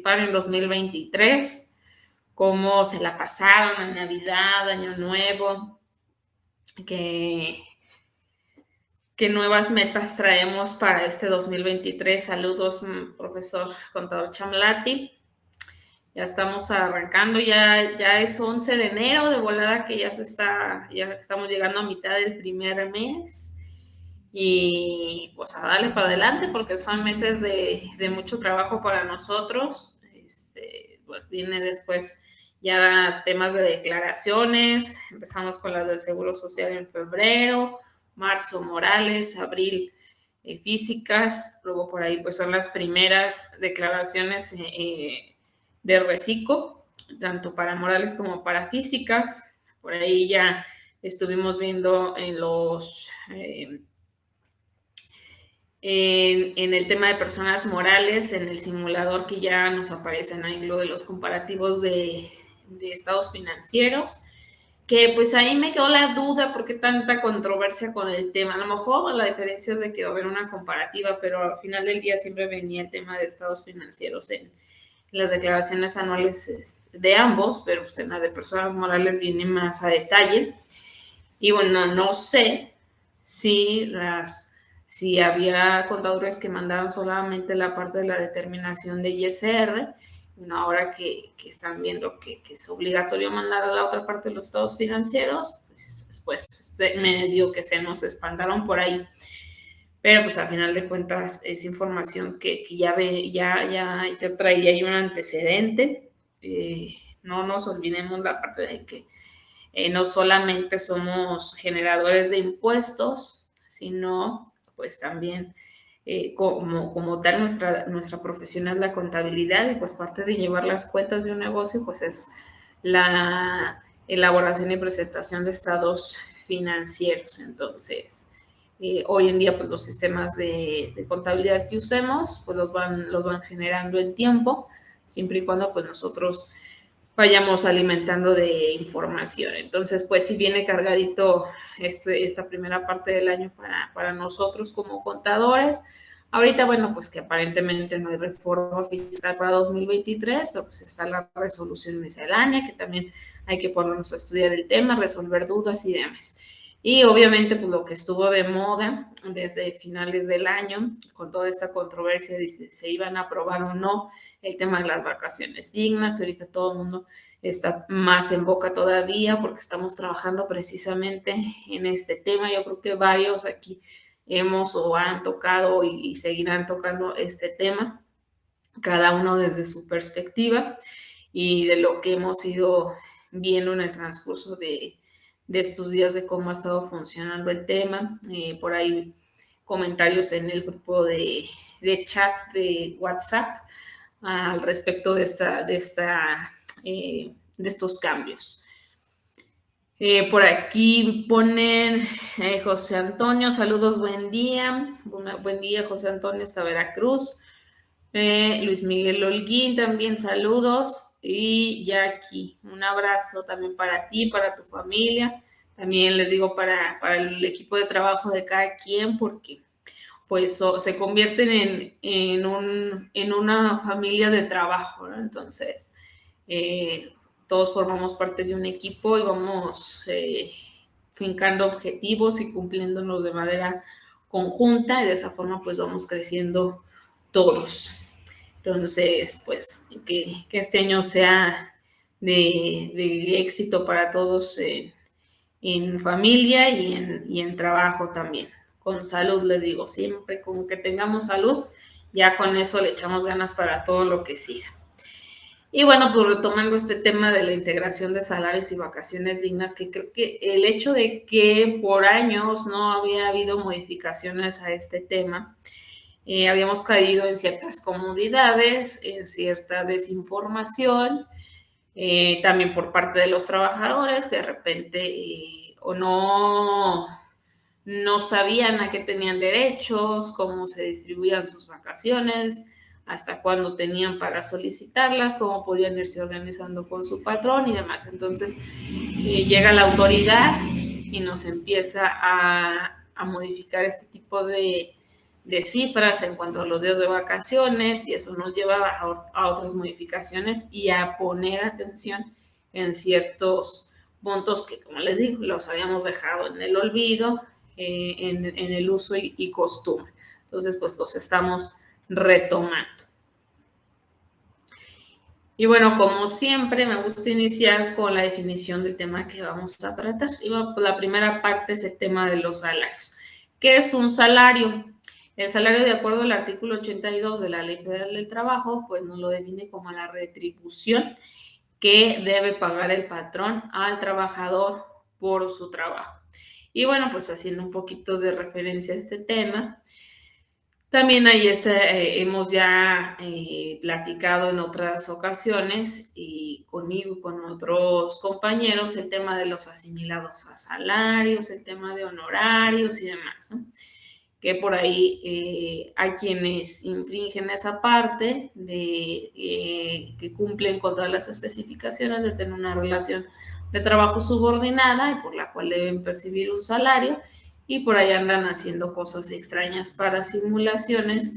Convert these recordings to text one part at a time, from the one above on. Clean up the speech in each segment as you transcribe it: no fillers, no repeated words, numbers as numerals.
participar en 2023, cómo se la pasaron en Navidad, Año Nuevo, qué nuevas metas traemos para este 2023. Saludos, profesor contador Chamlati. Ya estamos arrancando, ya es 11 de enero, de volada que ya estamos llegando a mitad del primer mes. Y pues a darle para adelante porque son meses de mucho trabajo para nosotros. Pues viene después ya temas de declaraciones, empezamos con las del Seguro Social en febrero, marzo morales, abril físicas, luego por ahí pues son las primeras declaraciones de reciclo, tanto para morales como para físicas. Por ahí ya estuvimos viendo en el tema de personas morales, en el simulador que ya nos aparecen ahí lo de los comparativos de estados financieros, que pues ahí me quedó la duda por qué tanta controversia con el tema. A lo mejor la diferencia es de que va a haber una comparativa, pero al final del día siempre venía el tema de estados financieros en las declaraciones anuales de ambos, pero pues en la de personas morales viene más a detalle. Y bueno, no sé si había contadores que mandaban solamente la parte de la determinación de ISR, ahora que están viendo que es obligatorio mandar a la otra parte de los estados financieros, pues medio que se nos espantaron por ahí. Pero pues al final de cuentas es información que ya traía ahí un antecedente. No nos olvidemos la parte de que no solamente somos generadores de impuestos, sino pues también como tal nuestra profesión es la contabilidad, y pues parte de llevar las cuentas de un negocio pues es la elaboración y presentación de estados financieros. Entonces hoy en día pues los sistemas de contabilidad que usemos pues los van generando en tiempo, siempre y cuando pues nosotros vayamos alimentando de información. Entonces, pues sí viene cargadito esta primera parte del año para nosotros como contadores. Ahorita, bueno, pues que aparentemente no hay reforma fiscal para 2023, pero pues está la resolución miscelánea, que también hay que ponernos a estudiar el tema, resolver dudas y demás. Y obviamente, pues lo que estuvo de moda desde finales del año, con toda esta controversia de si se iban a aprobar o no el tema de las vacaciones dignas, que ahorita todo el mundo está más en boca todavía porque estamos trabajando precisamente en este tema. Yo creo que varios aquí hemos o han tocado y seguirán tocando este tema, cada uno desde su perspectiva y de lo que hemos ido viendo en el transcurso de estos días de cómo ha estado funcionando el tema. Por ahí comentarios en el grupo de chat de WhatsApp al respecto de estos cambios. Por aquí ponen José Antonio, saludos, buen día. Buen día, José Antonio, hasta Veracruz. Luis Miguel Holguín, también saludos. Y Jackie, un abrazo también para ti, para tu familia. También les digo para el equipo de trabajo de cada quien, porque pues se convierten en una familia de trabajo, ¿no? Entonces, todos formamos parte de un equipo y vamos fincando objetivos y cumpliéndonos de manera conjunta, y de esa forma pues vamos creciendo todos. Entonces, pues que este año sea de éxito para todos en familia y en trabajo también. Con salud, les digo, siempre con que tengamos salud, ya con eso le echamos ganas para todo lo que siga. Y bueno, pues retomando este tema de la integración de salarios y vacaciones dignas, que creo que el hecho de que por años no había habido modificaciones a este tema, habíamos caído en ciertas comodidades, en cierta desinformación, también por parte de los trabajadores, que de repente o no sabían a qué tenían derechos, cómo se distribuían sus vacaciones, hasta cuándo tenían para solicitarlas, cómo podían irse organizando con su patrón y demás. Entonces llega la autoridad y nos empieza a modificar este tipo de cifras en cuanto a los días de vacaciones, y eso nos lleva a otras modificaciones y a poner atención en ciertos puntos que, como les digo, los habíamos dejado en el olvido, en el uso y costumbre. Entonces, pues los estamos retomando. Y bueno, como siempre, me gusta iniciar con la definición del tema que vamos a tratar. Y bueno, pues la primera parte es el tema de los salarios. ¿Qué es un salario? El salario, de acuerdo al artículo 82 de la Ley Federal del Trabajo, pues nos lo define como la retribución que debe pagar el patrón al trabajador por su trabajo. Y bueno, pues haciendo un poquito de referencia a este tema, también ahí hemos ya platicado en otras ocasiones y conmigo y con otros compañeros el tema de los asimilados a salarios, el tema de honorarios y demás, ¿no? Que por ahí hay quienes infringen esa parte de que cumplen con todas las especificaciones de tener una relación de trabajo subordinada y por la cual deben percibir un salario, y por ahí andan haciendo cosas extrañas para simulaciones,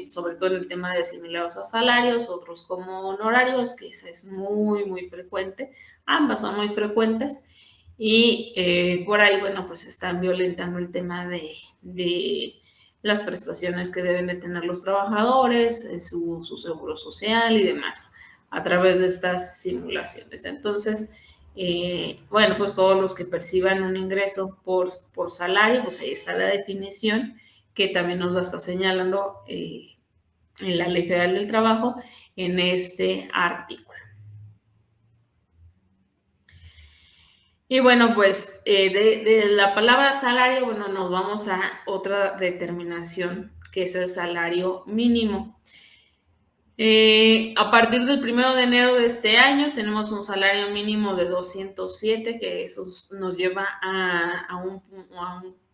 sobre todo en el tema de asimilados a salarios, otros como honorarios, que esa es muy, muy frecuente. Ambas son muy frecuentes. Y por ahí, bueno, pues están violentando el tema de las prestaciones que deben de tener los trabajadores, su seguro social y demás, a través de estas simulaciones. Entonces, bueno, pues todos los que perciban un ingreso por salario, pues ahí está la definición que también nos la está señalando en la Ley Federal del Trabajo en este artículo. Y bueno, pues de la palabra salario, bueno, nos vamos a otra determinación, que es el salario mínimo. A partir del 1 de enero de este año tenemos un salario mínimo de 207, que eso nos lleva a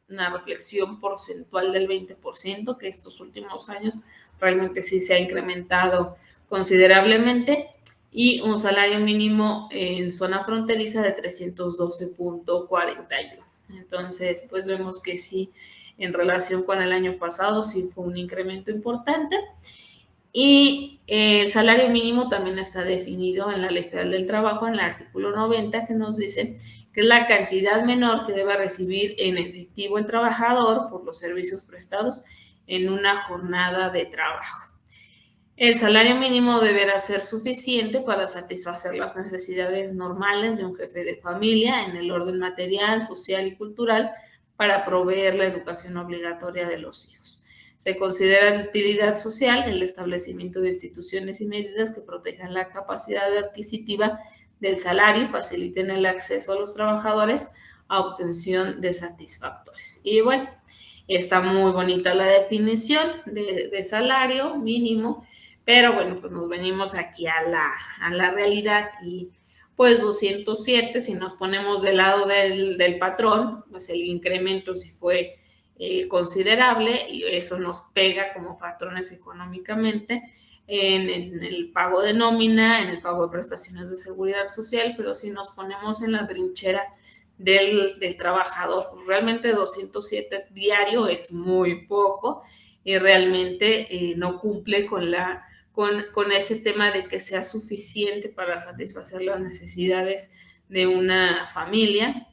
una reflexión porcentual del 20%, que estos últimos años realmente sí se ha incrementado considerablemente, y un salario mínimo en zona fronteriza de 312.41. Entonces, pues vemos que sí, en relación con el año pasado, sí fue un incremento importante. Y el salario mínimo también está definido en la Ley Federal del Trabajo, en el artículo 90, que nos dice que es la cantidad menor que debe recibir en efectivo el trabajador por los servicios prestados en una jornada de trabajo. El salario mínimo deberá ser suficiente para satisfacer las necesidades normales de un jefe de familia en el orden material, social y cultural para proveer la educación obligatoria de los hijos. Se considera de utilidad social el establecimiento de instituciones y medidas que protejan la capacidad adquisitiva del salario y faciliten el acceso a los trabajadores a obtención de satisfactores. Y bueno, está muy bonita la definición de salario mínimo, pero bueno, pues nos venimos aquí a la realidad y pues 207, si nos ponemos del lado del patrón, pues el incremento sí fue considerable y eso nos pega como patrones económicamente en el pago de nómina, en el pago de prestaciones de seguridad social, pero si nos ponemos en la trinchera del trabajador, pues realmente 207 diario es muy poco y realmente no cumple con ese tema de que sea suficiente para satisfacer las necesidades de una familia,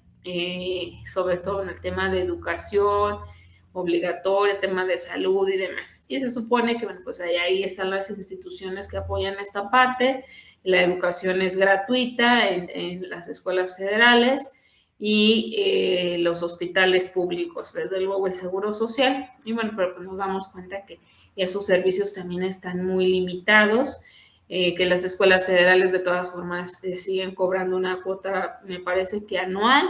sobre todo en el tema de educación obligatoria, tema de salud y demás. Y se supone que, bueno, pues ahí están las instituciones que apoyan esta parte. La educación es gratuita en las escuelas federales y los hospitales públicos, desde luego el seguro social. Y bueno, pero pues nos damos cuenta que esos servicios también están muy limitados, que las escuelas federales de todas formas siguen cobrando una cuota, me parece que anual,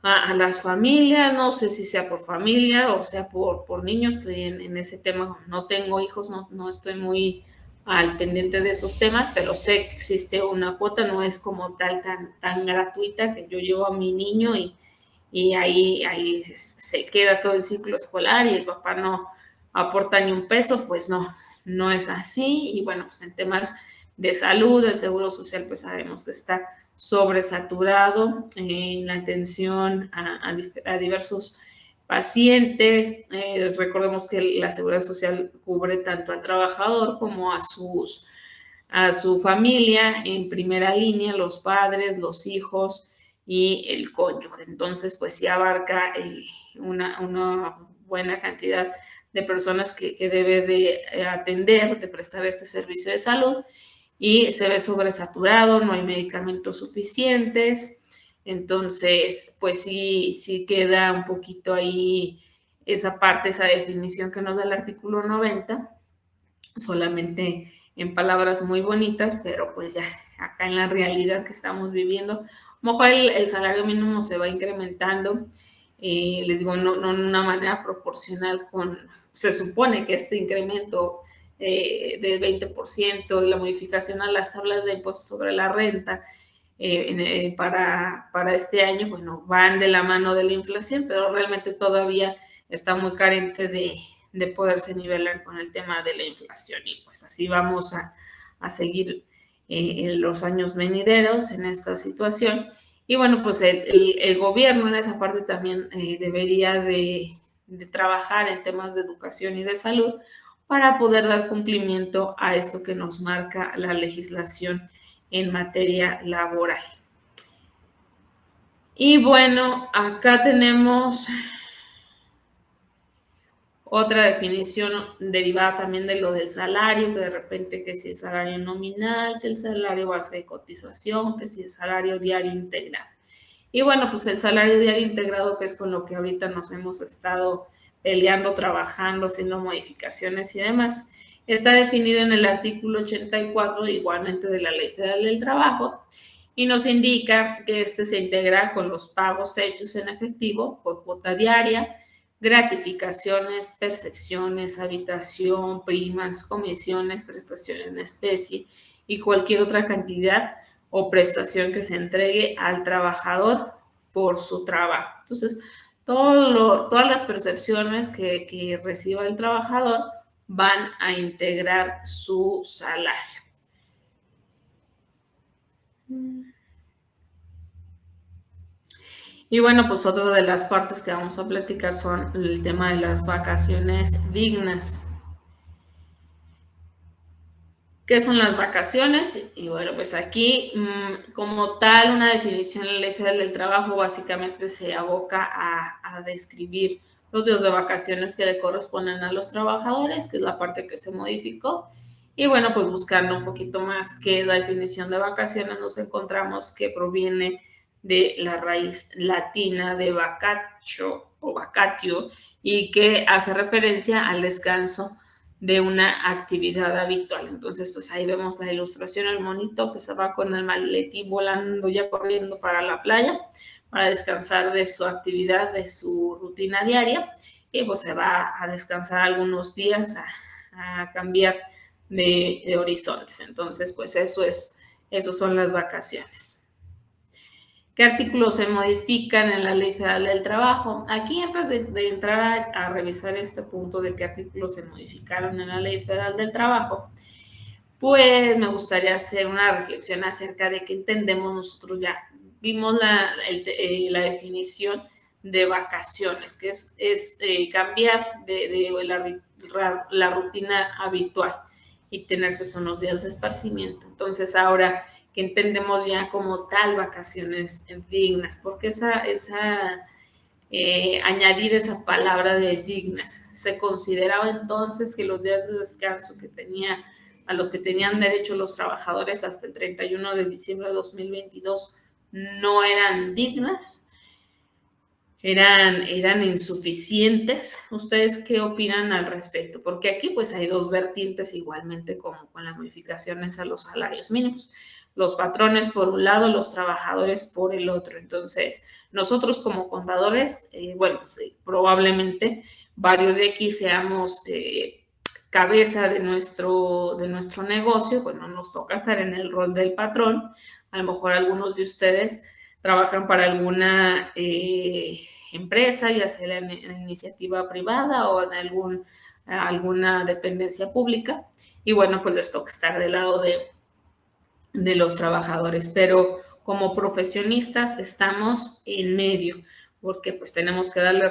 a las familias. No sé si sea por familia o sea por niños, estoy en ese tema, no tengo hijos, no estoy muy al pendiente de esos temas, pero sé que existe una cuota, no es como tal tan gratuita que yo llevo a mi niño y ahí se queda todo el ciclo escolar y el papá no aporta ni un peso, pues no es así. Y bueno, pues en temas de salud, el seguro social, pues sabemos que está sobresaturado en la atención a diversos pacientes. Recordemos que la Seguridad Social cubre tanto al trabajador como a su familia en primera línea, los padres, los hijos y el cónyuge. Entonces, pues sí abarca una buena cantidad de personas que debe de atender, de prestar este servicio de salud, y se ve sobresaturado, no hay medicamentos suficientes. Entonces, pues sí queda un poquito ahí esa parte, esa definición que nos da el artículo 90, solamente en palabras muy bonitas, pero pues ya acá en la realidad que estamos viviendo, a lo mejor el salario mínimo se va incrementando, les digo, no en una manera proporcional se supone que este incremento del 20% de la modificación a las tablas de impuestos sobre la renta para este año, bueno, van de la mano de la inflación, pero realmente todavía está muy carente de poderse nivelar con el tema de la inflación, y pues así vamos a seguir en los años venideros en esta situación. Y bueno, pues el gobierno en esa parte también debería de trabajar en temas de educación y de salud para poder dar cumplimiento a esto que nos marca la legislación en materia laboral. Y bueno, acá tenemos otra definición derivada también de lo del salario, que de repente que si es salario nominal, que el salario base de cotización, que si es salario diario integrado. Y bueno, pues el salario diario integrado, que es con lo que ahorita nos hemos estado peleando, trabajando, haciendo modificaciones y demás, está definido en el artículo 84 igualmente de la Ley Federal del Trabajo, y nos indica que este se integra con los pagos hechos en efectivo por cuota diaria, gratificaciones, percepciones, habitación, primas, comisiones, prestación en especie y cualquier otra cantidad o prestación que se entregue al trabajador por su trabajo. Entonces, todas las percepciones que reciba el trabajador van a integrar su salario. Y bueno, pues otra de las partes que vamos a platicar son el tema de las vacaciones dignas. ¿Qué son las vacaciones? Y bueno, pues aquí, como tal, una definición en la Ley Federal del Trabajo básicamente se aboca a describir los días de vacaciones que le corresponden a los trabajadores, que es la parte que se modificó. Y bueno, pues buscando un poquito más qué es la definición de vacaciones, nos encontramos que proviene de la raíz latina de vacatio o vacatio, y que hace referencia al descanso de una actividad habitual. Entonces, pues ahí vemos la ilustración, el monito que se va con el maletín volando, ya corriendo para la playa, para descansar de su actividad, de su rutina diaria, y pues se va a descansar algunos días, a cambiar de horizontes. Entonces, pues eso son las vacaciones. ¿Qué artículos se modifican en la Ley Federal del Trabajo? Aquí, antes de entrar a revisar este punto de qué artículos se modificaron en la Ley Federal del Trabajo, pues me gustaría hacer una reflexión acerca de qué entendemos nosotros ya. Vimos la definición de vacaciones, que es cambiar de la rutina habitual y tener pues unos días de esparcimiento. Entonces ahora que entendemos ya como tal vacaciones dignas, porque añadir esa palabra de dignas, se consideraba entonces que los días de descanso a los que tenían derecho los trabajadores hasta el 31 de diciembre de 2022 no eran dignas, eran insuficientes. ¿Ustedes qué opinan al respecto? Porque aquí pues hay dos vertientes igualmente como con las modificaciones a los salarios mínimos. Los patrones por un lado, los trabajadores por el otro. Entonces, nosotros como contadores, bueno, pues probablemente varios de aquí seamos cabeza de nuestro negocio. Bueno, nos toca estar en el rol del patrón. A lo mejor algunos de ustedes trabajan para alguna empresa, ya sea en iniciativa privada o en alguna dependencia pública, y bueno, pues les toca estar del lado de los trabajadores, pero como profesionistas estamos en medio, porque pues tenemos que darle